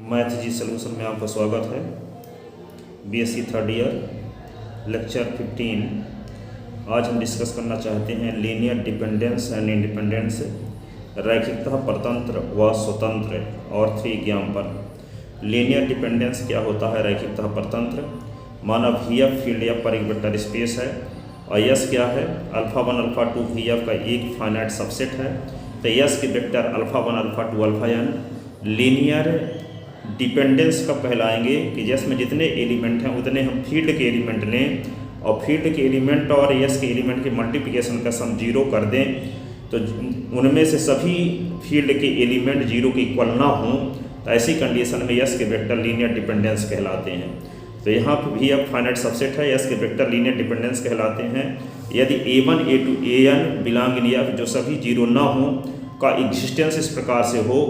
Math जी solution में आपका स्वागत है। BSc third year lecture 15। आज हम डिस्कस करना चाहते हैं लीनियर डिपेंडेंस एंड इंडिपेंडेंस, रैखिकता, परतंत्र व स्वतंत्र और 3 एग्जाम्पल। लीनियर डिपेंडेंस क्या होता है, रैखिकता, परतंत्र। माना VF फील्ड या पर एक वेक्टर स्पेस है और यस क्या है, अल्फ़ा 1 अल्फ़ा 2 VF का एक फाइनाइट सबसेट है। तो यस के vector alpha 1 alpha 2 alpha n linear dependence कब कहलाएंगे कि यस में जितने एलिमेंट हैं उतने हम फील्ड के एलिमेंट लें और फील्ड के एलिमेंट और यस के एलिमेंट के मल्टीप्लिकेशन का सम 0 कर दें, तो उनमें से सभी फील्ड के एलिमेंट 0 के इक्वल ना हों, तो ऐसी कंडीशन में यस के वेक्टर लीनियर डिपेंडेंस कहलाते हैं। तो यहाँ पर भी अब फाइनाइट सबसेट है, यस के वेक्टर लीनियर डिपेंडेंस कहलाते हैं यदि A1 A2 AN belong in F जो सभी 0 ना हों का एग्जिस्टेंस इस प्रकार से हो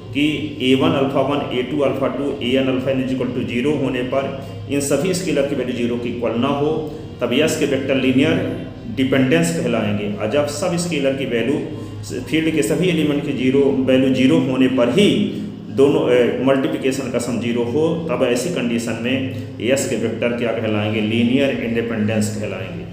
कि A1 alpha 1 A2 alpha 2 AN alpha n equal to 0 होने पर इन सभी स्केलर की वैल्यू 0 की इक्वल ना हो, तब यस के वेक्टर लीनियर डिपेंडेंस कहलाएंगे। और जब सब स्केलर की वैल्यू फील्ड के सभी एलिमेंट की वैल्यू 0 होने पर ही दोनों मल्टीप्लिकेशन का सम 0 हो, तब ऐसी कंडीशन में यस के वेक्टर क्या कहलाएंगे, लीनियर इंडिपेंडेंस कहलाएंगे।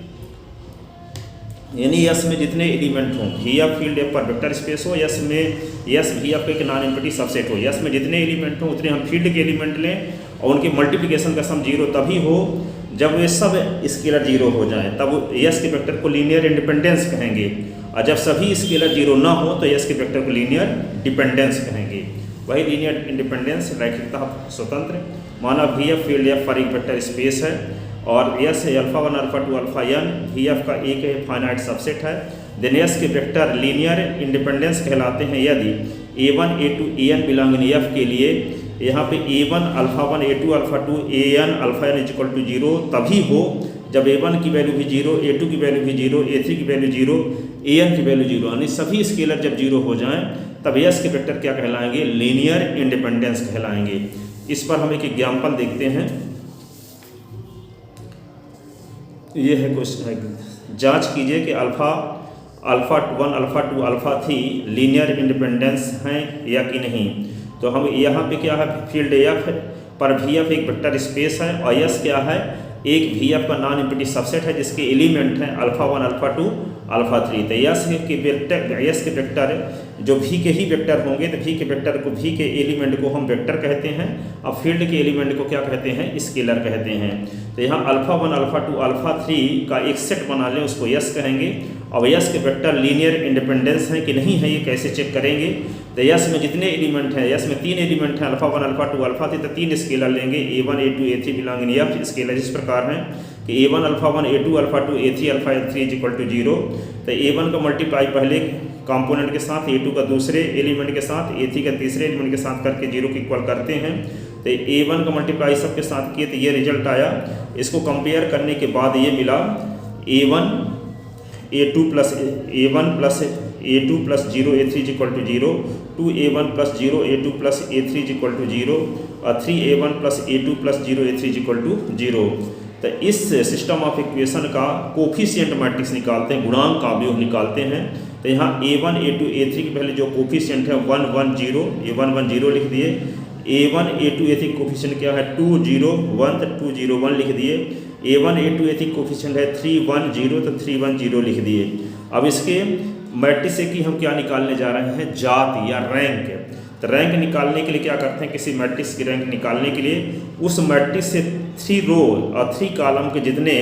यानी यस में जितने एलिमेंट हों, VF फील्ड पर वेक्टर स्पेस हो, यस में यस VF एक नॉन एम्प्टी सबसेट हो, यस में जितने एलिमेंट हों उतने हम फील्ड के एलिमेंट लें और उनके मल्टीप्लिकेशन का सम 0 तभी हो जब वे सब स्केलर 0 हो जाएं, तब यस के वेक्टर को लीनियर इंडिपेंडेंस कहेंगे। और जब सभी स्केलर 0 ना हो तो यस के वेक्टर को लीनियर डिपेंडेंस कहेंगे। वही लीनियर इंडिपेंडेंस, रैखिकता, स्वतंत्र। माना VF फील्ड F पर एक वेक्टर स्पेस है और यस है alpha 1 alpha 2 alpha n VF का एक फाइनाइट सबसेट है, देन यस के वेक्टर लीनियर इंडिपेंडेंस कहलाते हैं यदि A1 A2 AN belong in F के लिए यहाँ पे A1 alpha 1 A2 alpha 2 AN alpha n equal to 0 तभी हो जब A1 की वैल्यू भी 0, A2 की वैल्यू भी 0, A3 की वैल्यू 0, AN की वैल्यू 0, यानी सभी स्केलर जब 0 हो जाएं तब यस के वेक्टर क्या कहलाएंगे, लीनियर इंडिपेंडेंस कहलाएंगे। इस पर हम एक एग्जाम्पल देखते हैं। ये है क्वेश्चन, जांच कीजिए कि alpha 1 alpha 2 alpha 3 linear independence हैं या कि नहीं। तो हम यहाँ पे क्या है, फील्ड F पर VF एक वेक्टर स्पेस है और यस क्या है, एक VF का नॉन एम्प्टी सबसेट है जिसके एलिमेंट हैं अल्फ़ा 1 अल्फ़ा 2 अल्फ़ा 3। तो यस के वेक्टर जो V के ही वेक्टर होंगे तो V के वेक्टर को, V के एलिमेंट को हम वेक्टर कहते हैं और फील्ड के एलिमेंट को क्या कहते हैं, स्केलर कहते हैं। तो यहाँ अल्फ़ा 1 अल्फ़ा 2 अल्फ़ा 3 का एक सेट बना लें, उसको यस कहेंगे। और यस के वेक्टर लीनियर इंडिपेंडेंस है कि नहीं है ये कैसे चेक करेंगे। तो यस में जितने एलिमेंट हैं, यस में 3 एलिमेंट हैं अल्फ़ा 1 अल्फ़ा 2 अल्फ़ा 3, तो 3 स्केलर लेंगे A1 A2 A3 belong in F। Scalar इस प्रकार हैं कि A1 alpha 1 A2 alpha 2 A3 alpha 3 equal to 0। तो A1 का मल्टीप्लाई पहले कंपोनेंट के साथ, A2 का दूसरे एलिमेंट के साथ, A3 का तीसरे एलिमेंट के साथ करके 0 के इक्वल करते हैं। तो A1 का मल्टीप्लाई सबके साथ किए तो ये रिजल्ट आया। इसको कंपेयर करने के बाद ये मिला A1 A2 plus A1 plus A2 plus 0 A3 equal to 0, 2A1 plus 0 A2 plus A3 equal to 0 और 3A1 plus A2 plus 0 A3 equal to 0। तो इस सिस्टम ऑफ इक्वेशन का कोफिशिएंट मैट्रिक्स निकालते हैं, गुणांक का अवयव निकालते हैं। तो यहाँ A1 A2 A3 की पहले जो कोफिशिएंट है 1 1 0, ये 1 1 0 लिख दिए। A1 A2 A3 कोफिशिएंट क्या है 2 0 1, तो 2 0 1 लिख दिए। A1 A2 A3 कोफिशिएंट है 3 1 0, तो 3 1 0 लिख दिए। अब इसके मैट्रिक्स से कि हम क्या निकालने जा रहे हैं, जात या रैंक। तो रैंक निकालने के लिए क्या करते हैं, किसी मैट्रिक्स की रैंक निकालने के लिए उस मैट्रिक्स से 3 रो और 3 कॉलम के जितने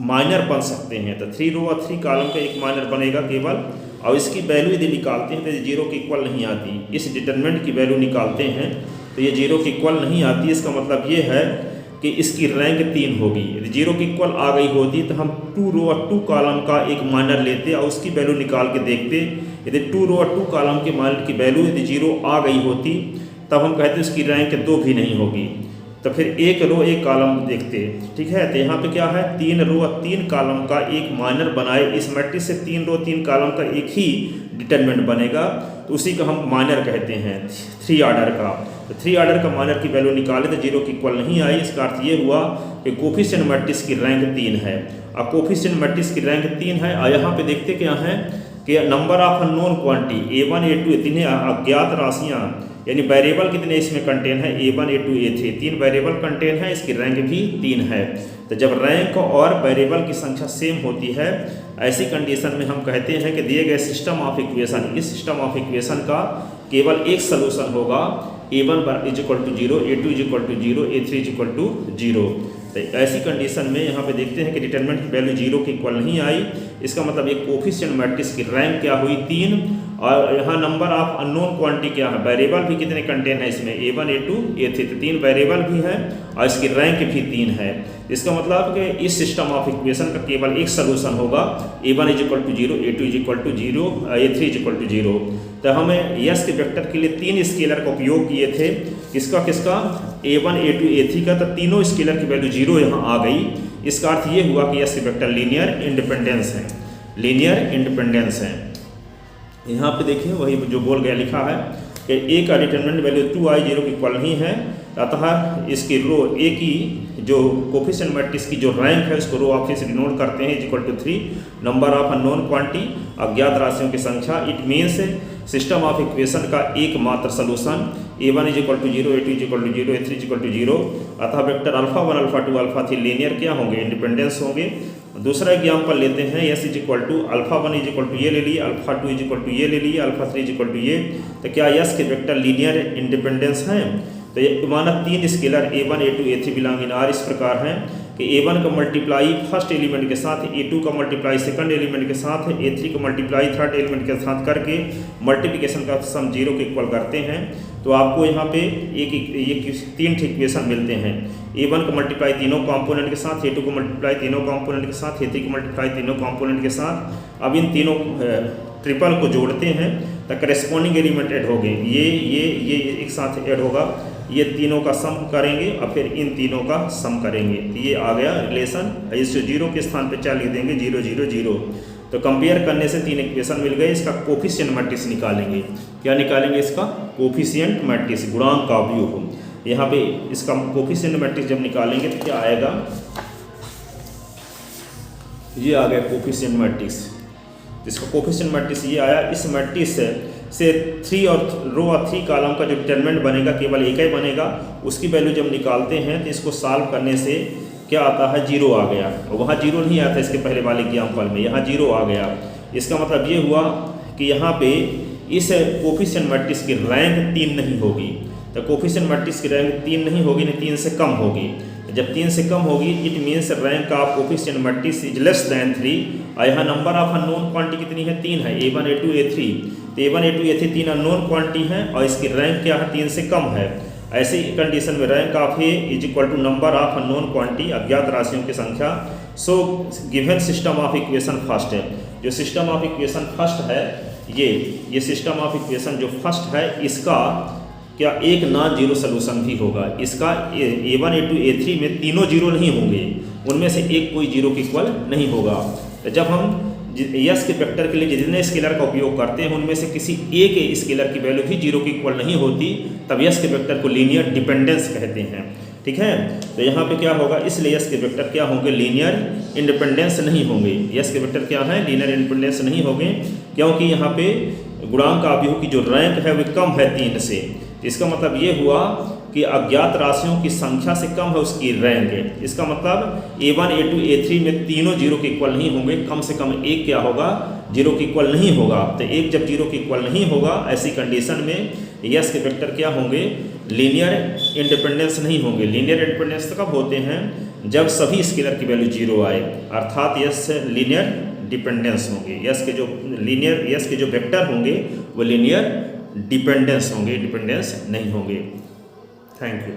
माइनर बन सकते हैं, तो 3 रो और 3 कॉलम का एक माइनर बनेगा केवल। और इसकी वैल्यू यदि निकालते हैं तो 0 के इक्वल नहीं आती। इस डिटरमिनेंट की वैल्यू निकालते हैं तो ये 0 के इक्वल नहीं आती। इसका मतलब ये है कि इसकी रैंक 3 होगी। यदि 0 के इक्वल आ गई होती तो हम 2 रो और 2 कॉलम का एक माइनर लेते और उसकी वैल्यू निकाल के देखते। यदि 2 रो और 2 कॉलम के माइनर की वैल्यू यदि 0 आ गई होती तब हम कहते उसकी रैंक 2 भी नहीं होगी। तो फिर 1 रो 1 कॉलम देखते, ठीक है। तो यहाँ पे क्या है, 3 रो और 3 कॉलम का एक माइनर बनाए। इस मैट्रिक्स से 3 रो 3 कॉलम का एक ही डिटरमिनेंट बनेगा, तो उसी को हम माइनर कहते हैं 3 ऑर्डर का। तो 3 ऑर्डर का माइनर की वैल्यू निकाले तो 0 के इक्वल नहीं आई। इसका अर्थ ये हुआ कि कोफिशिएंट मैट्रिक्स की रैंक 3 है। अब कोफिशिएंट मैट्रिक्स की रैंक 3 है और यहाँ पे देखते क्या है कि number of unknown quantity A1 A2 तीन अज्ञात राशियाँ यानी वेरिएबल कितने इसमें कंटेन है, A1 A2 A3, 3 variable contain है, इसकी रैंक भी 3 है। तो जब रैंक और वेरिएबल की संख्या सेम होती है, ऐसी कंडीशन में हम कहते हैं कि दिए गए सिस्टम ऑफ इक्वेशन, इस सिस्टम ऑफ इक्वेशन का केवल एक सलूशन होगा, A1 is equal to 0, A2 is equal to 0, A3 is equal to 0। तो ऐसी कंडीशन में यहाँ पे देखते हैं कि डिटरमिनेंट की वैल्यू 0 के इक्वल नहीं आई, इसका मतलब एक कोफिशिएंट मैट्रिक्स की रैंक क्या हुई, 3, और यहाँ नंबर ऑफ अननोन क्वांटिटी क्या है, वेरिएबल भी कितने कंटेन है इसमें, A1 A2 A3, तो 3 वेरिएबल भी है और इसकी रैंक भी 3 है। इसका मतलब कि इस सिस्टम ऑफ इक्वेशन का केवल एक सलूशन होगा, A1 is equal to 0, A2 is equal to 0, A3 is equal to 0। तो हमें यस के वेक्टर के लिए 3 स्केलर का उपयोग किए थे, किसका किसका, A1 A2 A3 का, तो तीनों स्केलर की वैल्यू 0 यहाँ आ गई। इसका अर्थ ये हुआ कि यस के वेक्टर लीनियर इंडिपेंडेंस है, लीनियर इंडिपेंडेंस है। यहाँ पे देखिए वही जो बोल गया लिखा है कि A का डिटरमिनेंट वैल्यू 2i 0 के इक्वल नहीं है, अतः इसकी रो A की जो कोफिशिएंट मैट्रिक्स की जो रैंक है उसको रो ऑफ से डिनोट करते हैं, is equal to 3, number of unknown quantity, अज्ञात राशियों की संख्या। It means system of equation का एकमात्र solution A1 is equal to 0, A2 is equal to 0, A3 is equal to 0, अतः vector alpha 1 alpha 2 alpha 3 linear क्या होंगे, इंडिपेंडेंस होंगे। दूसरा एग्जाम्पल लेते हैं, yes is equal to alpha 1 is equal to ये ले लिए, अल्फा 2 इज इक्वल टू ये ले लिए, अल्फा 3 इज इक्वल टू ये। तो क्या यस के वेक्टर लीनियर इंडिपेंडेंस हैं? तो ये माना 3 scalar A1 A2 A3 belong in R इस प्रकार हैं कि A1 का मल्टीप्लाई फर्स्ट एलिमेंट के साथ, A2 का मल्टीप्लाई सेकंड एलिमेंट के साथ, A3 का मल्टीप्लाई थर्ड एलिमेंट के साथ करके मल्टीप्लिकेशन का सम 0 के इक्वल करते हैं। तो आपको यहाँ पे ये 3 इक्वेशन मिलते हैं, A1 का मल्टीप्लाई तीनों कंपोनेंट के साथ, A2 का मल्टीप्लाई तीनों कंपोनेंट के साथ, A3 का मल्टीप्लाई तीनों कंपोनेंट के साथ। अब इन तीनों ट्रिपल को जोड़ते हैं तो करेस्पॉन्डिंग एलिमेंट ऐड होंगे, ये एक साथ ऐड होगा, ये तीनों का सम करेंगे और फिर इन तीनों का सम करेंगे, तो ये आ गया रिलेशन। इस 0 के स्थान पे 4 लिख देंगे, 0 0 0। तो कंपेयर करने से 3 इक्वेशन मिल गए, इसका कोफिशिएंट मैट्रिक्स निकालेंगे। क्या निकालेंगे? इसका कोफिशिएंट मैट्रिक्स, गुणांक का अवयव। यहाँ पे इसका कोफिशिएंट मैट्रिक्स जब निकालेंगे तो क्या आएगा, ये आ गया कोफिशिएंट मैट्रिक्स। इसका कोफिशिएंट मैट्रिक्स ये आया। इस मैट्रिक्स से 3 और रो और 3 कॉलम का जो डिटरमिनेंट बनेगा केवल एक ही बनेगा, उसकी वैल्यू जब निकालते हैं तो इसको सॉल्व करने से क्या आता है, 0 आ गया। और वहाँ 0 नहीं आया था इसके पहले वाले एग्जाम्पल में, यहाँ 0 आ गया। इसका मतलब ये हुआ कि यहाँ पे इस कोफिशिएंट मैट्रिक्स की रैंक 3 नहीं होगी। तो कोफिशिएंट मैट्रिक्स की रैंक 3 नहीं होगी, नहीं 3 से कम होगी। जब 3 से कम होगी it means rank of coefficient matrix is less than 3। और यहाँ नंबर ऑफ अननोन क्वांटिटी कितनी है, 3 है, A1 A2 A3। तो A1 A2 A3 3 unknown quantity हैं और इसकी रैंक क्या है, 3 से कम है। ऐसी कंडीशन में rank of A is equal to number of unknown quantity, अज्ञात राशियों की संख्या। So given system of equation first है, जो सिस्टम ऑफ इक्वेशन फर्स्ट है, ये सिस्टम ऑफ इक्वेशन जो फर्स्ट है, इसका क्या एक नॉन जीरो सोल्यूशन भी होगा। इसका A1 A2 A3 में तीनों जीरो नहीं होंगे, उनमें से एक कोई जीरो के इक्वल नहीं होगा। तो जब हम यस के वेक्टर के लिए जितने स्केलर का उपयोग करते हैं उनमें से किसी एक स्केलर की वैल्यू भी जीरो के इक्वल नहीं होती, तब यस के वेक्टर को लीनियर डिपेंडेंस कहते हैं। ठीक है, तो यहाँ पे क्या होगा, इसलिए यस के वेक्टर क्या होंगे, लीनियर इंडिपेंडेंस नहीं होंगे। यस के वेक्टर क्या है, लीनियर इंडिपेंडेंस नहीं होंगे, क्योंकि यहाँ पे गुणांक अवयव की जो रैंक है वो कम है 3 से। इसका मतलब ये हुआ कि अज्ञात राशियों की संख्या से कम है उसकी रैंक है। इसका मतलब A1 A2 A3 में तीनों जीरो के इक्वल नहीं होंगे, कम से कम एक क्या होगा, जीरो के इक्वल नहीं होगा। तो एक जब जीरो के इक्वल नहीं होगा, ऐसी कंडीशन में यस के वेक्टर क्या होंगे, लीनियर इंडिपेंडेंस नहीं होंगे। लीनियर इंडिपेंडेंस कब होते हैं, जब सभी स्केलर की वैल्यू जीरो आए, अर्थात यस लीनियर डिपेंडेंस होंगे। यस के जो वेक्टर होंगे वो लीनियर डिपेंडेंस होंगे, डिपेंडेंस नहीं होंगे। Thank you.